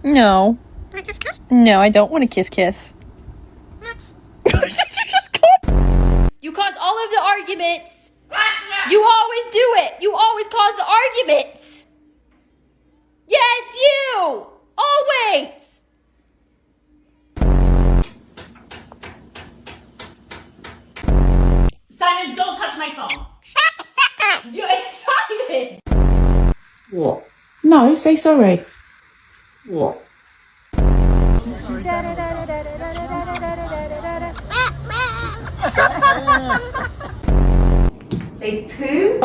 No. Want to kiss kiss? No, I don't want to kiss kiss. Next. Did you just call? You cause all of the arguments. You always do it. You always cause the arguments. Yes, you. Always. Simon, don't touch my phone. You're excited. What? No, say sorry. What? They poo.